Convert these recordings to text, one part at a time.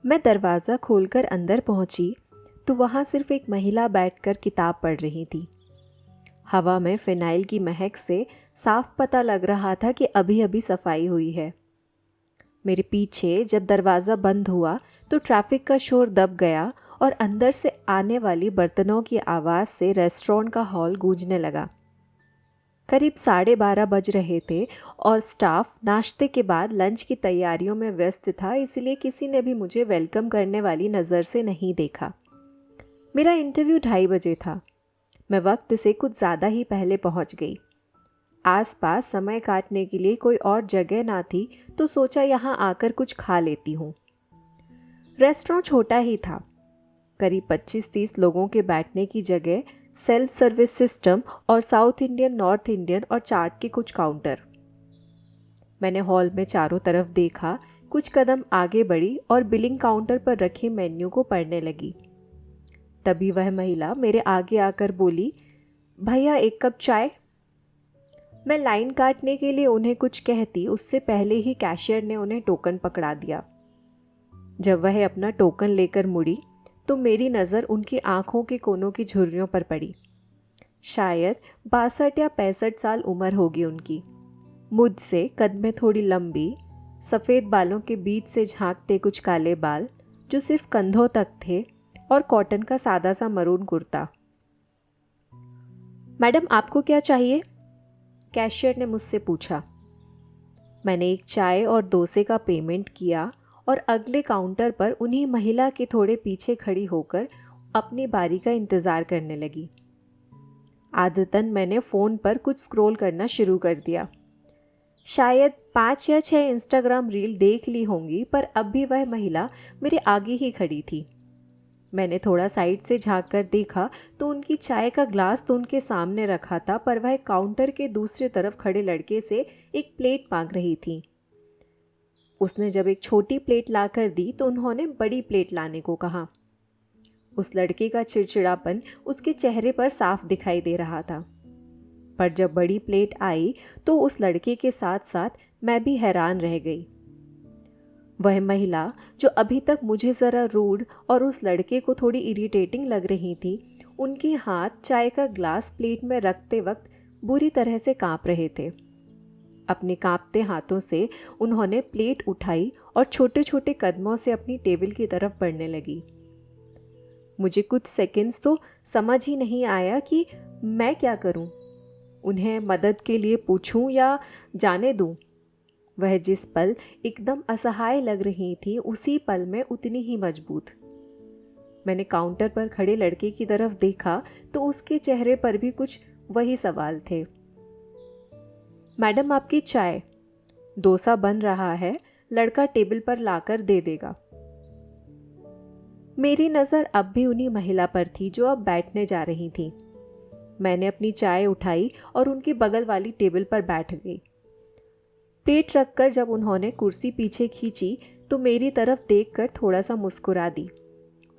मैं दरवाज़ा खोलकर अंदर पहुंची तो वहां सिर्फ एक महिला बैठकर किताब पढ़ रही थी। हवा में फिनाइल की महक से साफ पता लग रहा था कि अभी अभी सफाई हुई है। मेरे पीछे जब दरवाज़ा बंद हुआ तो ट्रैफिक का शोर दब गया और अंदर से आने वाली बर्तनों की आवाज़ से रेस्टोरेंट का हॉल गूंजने लगा। करीब 12:30 बज रहे थे और स्टाफ नाश्ते के बाद लंच की तैयारियों में व्यस्त था, इसलिए किसी ने भी मुझे वेलकम करने वाली नज़र से नहीं देखा। मेरा इंटरव्यू 2:30 बजे था। मैं वक्त से कुछ ज़्यादा ही पहले पहुंच गई। आसपास समय काटने के लिए कोई और जगह ना थी तो सोचा यहाँ आकर कुछ खा लेती हूँ। रेस्टोरेंट छोटा ही था, करीब 25-30 लोगों के बैठने की जगह, सेल्फ सर्विस सिस्टम और साउथ इंडियन, नॉर्थ इंडियन और चाट के कुछ काउंटर। मैंने हॉल में चारों तरफ देखा, कुछ कदम आगे बढ़ी और बिलिंग काउंटर पर रखे मेन्यू को पढ़ने लगी। तभी वह महिला मेरे आगे आकर बोली, भैया एक कप चाय। मैं लाइन काटने के लिए उन्हें कुछ कहती उससे पहले ही कैशियर ने उन्हें टोकन पकड़ा दिया। जब वह अपना टोकन लेकर मुड़ी तो मेरी नज़र उनकी आंखों के कोनों की झुर्रियों पर पड़ी। शायद 62 या 65 साल उम्र होगी उनकी। मुझसे कद में थोड़ी लंबी, सफ़ेद बालों के बीच से झांकते कुछ काले बाल जो सिर्फ कंधों तक थे, और कॉटन का सादा सा मरून कुर्ता। मैडम आपको क्या चाहिए? कैशियर ने मुझसे पूछा। मैंने एक चाय और डोसे का पेमेंट किया और अगले काउंटर पर उन्हीं महिला के थोड़े पीछे खड़ी होकर अपनी बारी का इंतज़ार करने लगी। आदतन मैंने फ़ोन पर कुछ स्क्रॉल करना शुरू कर दिया। शायद 5 या 6 इंस्टाग्राम रील देख ली होंगी, पर अब भी वह महिला मेरे आगे ही खड़ी थी। मैंने थोड़ा साइड से झांक कर देखा तो उनकी चाय का ग्लास तो उनके सामने रखा था, पर वह काउंटर के दूसरी तरफ खड़े लड़के से एक प्लेट मांग रही थी। उसने जब एक छोटी प्लेट लाकर दी तो उन्होंने बड़ी प्लेट लाने को कहा। उस लड़के का चिड़चिड़ापन उसके चेहरे पर साफ दिखाई दे रहा था। पर जब बड़ी प्लेट आई तो उस लड़के के साथ साथ मैं भी हैरान रह गई। वह महिला जो अभी तक मुझे ज़रा रूड और उस लड़के को थोड़ी इरिटेटिंग लग रही थी, उनके हाथ चाय का ग्लास प्लेट में रखते वक्त बुरी तरह से कांप रहे थे। अपने कांपते हाथों से उन्होंने प्लेट उठाई और छोटे छोटे कदमों से अपनी टेबल की तरफ बढ़ने लगी। मुझे कुछ सेकंड्स तो समझ ही नहीं आया कि मैं क्या करूं। उन्हें मदद के लिए पूछूं या जाने दूं। वह जिस पल एकदम असहाय लग रही थी, उसी पल में उतनी ही मजबूत। मैंने काउंटर पर खड़े लड़के की तरफ देखा तो उसके चेहरे पर भी कुछ वही सवाल थे। मैडम आपकी चाय। डोसा बन रहा है, लड़का टेबल पर लाकर दे देगा। मेरी नज़र अब भी उन्हीं महिला पर थी जो अब बैठने जा रही थी। मैंने अपनी चाय उठाई और उनकी बगल वाली टेबल पर बैठ गई। पेट रखकर जब उन्होंने कुर्सी पीछे खींची तो मेरी तरफ देखकर थोड़ा सा मुस्कुरा दी,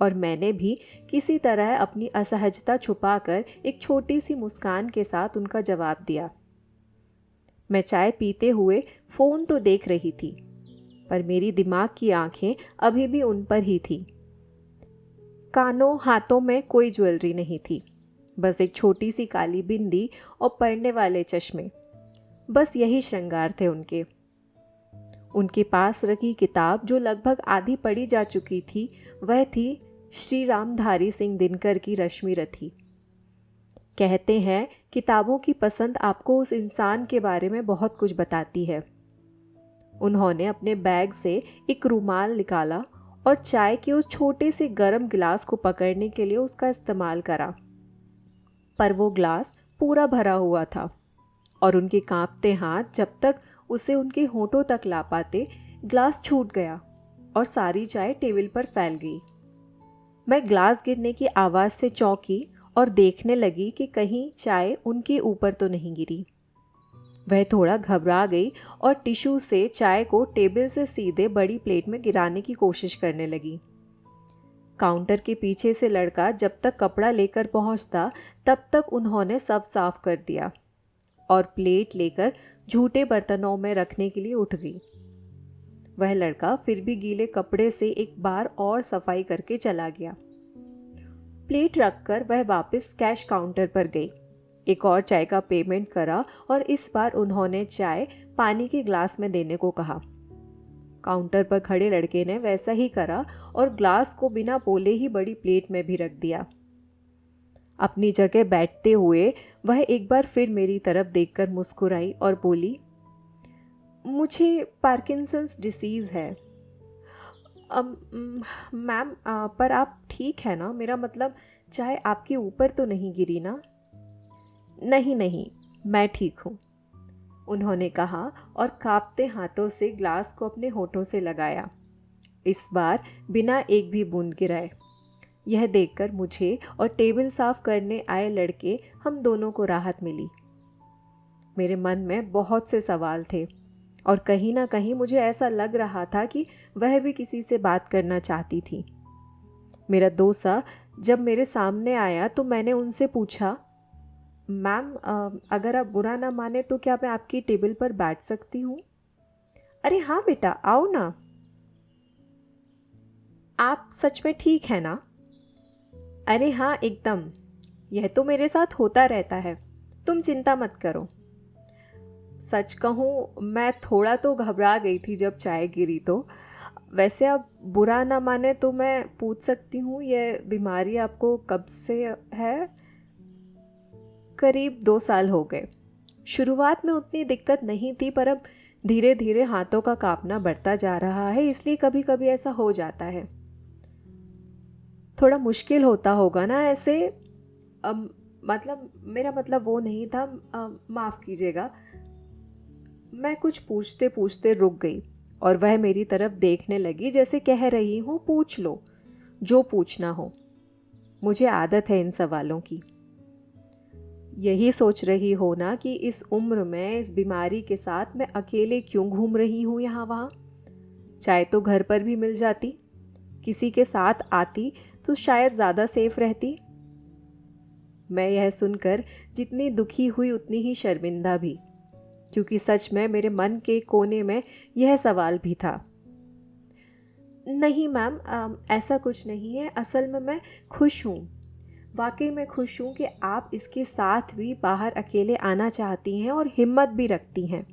और मैंने भी किसी तरह अपनी असहजता छुपाकर एक छोटी सी मुस्कान के साथ उनका जवाब दिया। मैं चाय पीते हुए फ़ोन तो देख रही थी, पर मेरी दिमाग की आंखें अभी भी उन पर ही थी। कानों हाथों में कोई ज्वेलरी नहीं थी, बस एक छोटी सी काली बिंदी और पढ़ने वाले चश्मे। बस यही श्रृंगार थे उनके। उनके पास रखी किताब जो लगभग आधी पढ़ी जा चुकी थी, वह थी श्री रामधारी सिंह दिनकर की रश्मि रथी। कहते हैं किताबों की पसंद आपको उस इंसान के बारे में बहुत कुछ बताती है। उन्होंने अपने बैग से एक रुमाल निकाला और चाय के उस छोटे से गर्म गिलास को पकड़ने के लिए उसका इस्तेमाल करा, पर वो ग्लास पूरा भरा हुआ था और उनके कांपते हाथ जब तक उसे उनके होठों तक ला पाते, ग्लास छूट गया और सारी चाय टेबल पर फैल गई। मैं ग्लास गिरने की आवाज़ से चौंकी और देखने लगी कि कहीं चाय उनके ऊपर तो नहीं गिरी। वह थोड़ा घबरा गई और टिश्यू से चाय को टेबल से सीधे बड़ी प्लेट में गिराने की कोशिश करने लगी। काउंटर के पीछे से लड़का जब तक कपड़ा लेकर पहुंचता तब तक उन्होंने सब साफ कर दिया और प्लेट लेकर झूठे बर्तनों में रखने के लिए उठ गई। वह लड़का फिर भी गीले कपड़े से एक बार और सफाई करके चला गया। प्लेट रखकर वह वापस कैश काउंटर पर गई, एक और चाय का पेमेंट करा और इस बार उन्होंने चाय पानी के ग्लास में देने को कहा। काउंटर पर खड़े लड़के ने वैसा ही करा और ग्लास को बिना बोले ही बड़ी प्लेट में भी रख दिया। अपनी जगह बैठते हुए वह एक बार फिर मेरी तरफ देखकर मुस्कुराई और बोली, मुझे पार्किंसंस डिसीज़ है। मैम, पर आप ठीक है ना? मेरा मतलब चाय आपके ऊपर तो नहीं गिरी ना? नहीं नहीं, मैं ठीक हूँ, उन्होंने कहा और कांपते हाथों से ग्लास को अपने होठों से लगाया, इस बार बिना एक भी बूंद गिराए। यह देखकर मुझे और टेबल साफ करने आए लड़के हम दोनों को राहत मिली। मेरे मन में बहुत से सवाल थे और कहीं ना कहीं मुझे ऐसा लग रहा था कि वह भी किसी से बात करना चाहती थी। मेरा दोस्त जब मेरे सामने आया तो मैंने उनसे पूछा, मैम, अगर आप बुरा ना माने तो क्या मैं आपकी टेबल पर बैठ सकती हूँ? अरे हाँ बेटा, आओ ना। आप सच में ठीक है ना? अरे हाँ, एकदम। यह तो मेरे साथ होता रहता है, तुम चिंता मत करो। सच कहूँ, मैं थोड़ा तो घबरा गई थी जब चाय गिरी तो। वैसे आप बुरा ना माने तो मैं पूछ सकती हूँ, यह बीमारी आपको कब से है? करीब 2 साल हो गए। शुरुआत में उतनी दिक्कत नहीं थी, पर अब धीरे धीरे हाथों का कांपना बढ़ता जा रहा है, इसलिए कभी कभी ऐसा हो जाता है। थोड़ा मुश्किल होता होगा ना ऐसे? मेरा मतलब वो नहीं था, माफ़ कीजिएगा। मैं कुछ पूछते पूछते रुक गई और वह मेरी तरफ देखने लगी जैसे कह रही हूँ, पूछ लो जो पूछना हो, मुझे आदत है इन सवालों की। यही सोच रही हो ना कि इस उम्र में इस बीमारी के साथ मैं अकेले क्यों घूम रही हूँ यहाँ वहाँ? चाय तो घर पर भी मिल जाती, किसी के साथ आती तो शायद ज़्यादा सेफ रहती। मैं यह सुनकर जितनी दुखी हुई उतनी ही शर्मिंदा भी, क्योंकि सच में मेरे मन के कोने में यह सवाल भी था। नहीं मैम, ऐसा कुछ नहीं है, असल में मैं खुश हूँ, वाकई में खुश हूँ कि आप इसके साथ भी बाहर अकेले आना चाहती हैं और हिम्मत भी रखती हैं,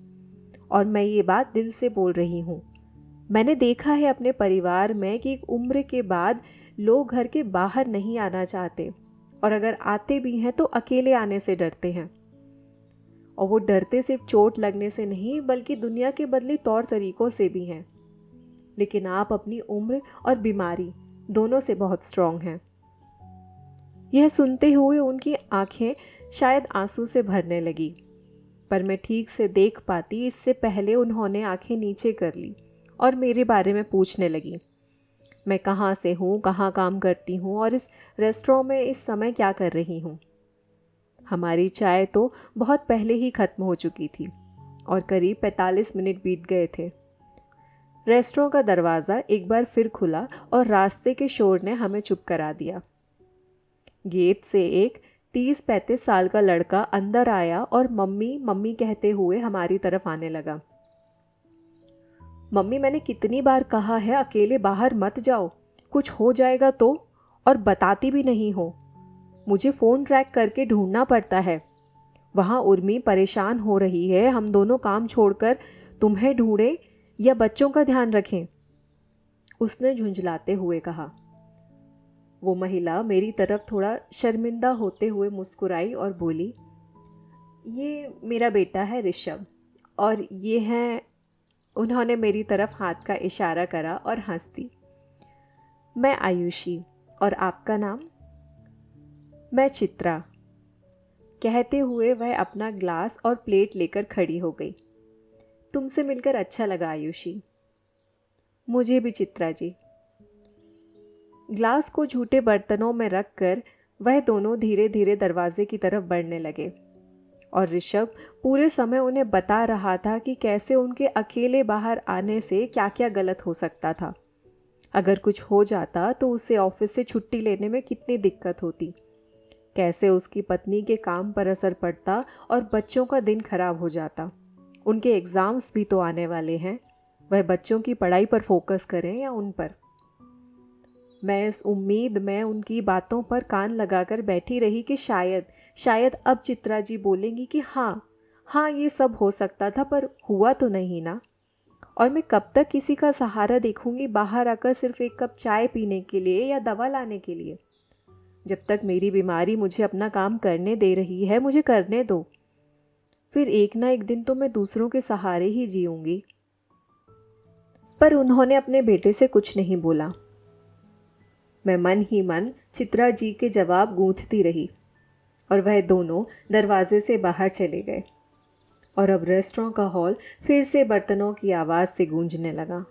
और मैं ये बात दिल से बोल रही हूँ। मैंने देखा है अपने परिवार में कि एक उम्र के बाद लोग घर के बाहर नहीं आना चाहते, और अगर आते भी हैं तो अकेले आने से डरते हैं, और वो डरते सिर्फ चोट लगने से नहीं बल्कि दुनिया के बदले तौर तरीकों से भी हैं। लेकिन आप अपनी उम्र और बीमारी दोनों से बहुत स्ट्रांग हैं। यह सुनते हुए उनकी आंखें शायद आंसू से भरने लगी, पर मैं ठीक से देख पाती इससे पहले उन्होंने आंखें नीचे कर ली और मेरे बारे में पूछने लगी। मैं कहाँ से हूँ, कहाँ काम करती हूँ और इस रेस्टोरेंट में इस समय क्या कर रही हूँ। हमारी चाय तो बहुत पहले ही ख़त्म हो चुकी थी और करीब 45 मिनट बीत गए थे। रेस्टोरेंट का दरवाज़ा एक बार फिर खुला और रास्ते के शोर ने हमें चुप करा दिया। गेट से एक 30-35 साल का लड़का अंदर आया और मम्मी मम्मी कहते हुए हमारी तरफ आने लगा। मम्मी, मैंने कितनी बार कहा है अकेले बाहर मत जाओ, कुछ हो जाएगा तो, और बताती भी नहीं हो। मुझे फ़ोन ट्रैक करके ढूंढना पड़ता है। वहाँ उर्मी परेशान हो रही है, हम दोनों काम छोड़कर तुम्हें ढूंढें या बच्चों का ध्यान रखें, उसने झुंझलाते हुए कहा। वो महिला मेरी तरफ थोड़ा शर्मिंदा होते हुए मुस्कुराई और बोली, ये मेरा बेटा है ऋषभ, और ये हैं, उन्होंने मेरी तरफ हाथ का इशारा करा और हंस दी। मैं आयुषी, और आपका नाम? मैं चित्रा। कहते हुए वह अपना ग्लास और प्लेट लेकर खड़ी हो गई। तुमसे मिलकर अच्छा लगा आयुषी। मुझे भी चित्रा जी। ग्लास को झूठे बर्तनों में रखकर वह दोनों धीरे धीरे दरवाजे की तरफ बढ़ने लगे, और ऋषभ पूरे समय उन्हें बता रहा था कि कैसे उनके अकेले बाहर आने से क्या क्या गलत हो सकता था। अगर कुछ हो जाता तो उसे ऑफिस से छुट्टी लेने में कितनी दिक्कत होती, कैसे उसकी पत्नी के काम पर असर पड़ता और बच्चों का दिन खराब हो जाता। उनके एग्ज़ाम्स भी तो आने वाले हैं, वह बच्चों की पढ़ाई पर फोकस करें या उन पर। मैं इस उम्मीद में उनकी बातों पर कान लगाकर बैठी रही कि शायद अब चित्रा जी बोलेंगी कि हाँ हाँ ये सब हो सकता था, पर हुआ तो नहीं ना। और मैं कब तक किसी का सहारा देखूंगी बाहर आकर सिर्फ एक कप चाय पीने के लिए या दवा लाने के लिए। जब तक मेरी बीमारी मुझे अपना काम करने दे रही है, मुझे करने दो। फिर एक ना एक दिन तो मैं दूसरों के सहारे ही जीऊंगी। पर उन्होंने अपने बेटे से कुछ नहीं बोला। मैं मन ही मन चित्रा जी के जवाब गूंथती रही और वह दोनों दरवाजे से बाहर चले गए और अब रेस्टोरेंट का हॉल फिर से बर्तनों की आवाज़ से गूंजने लगा।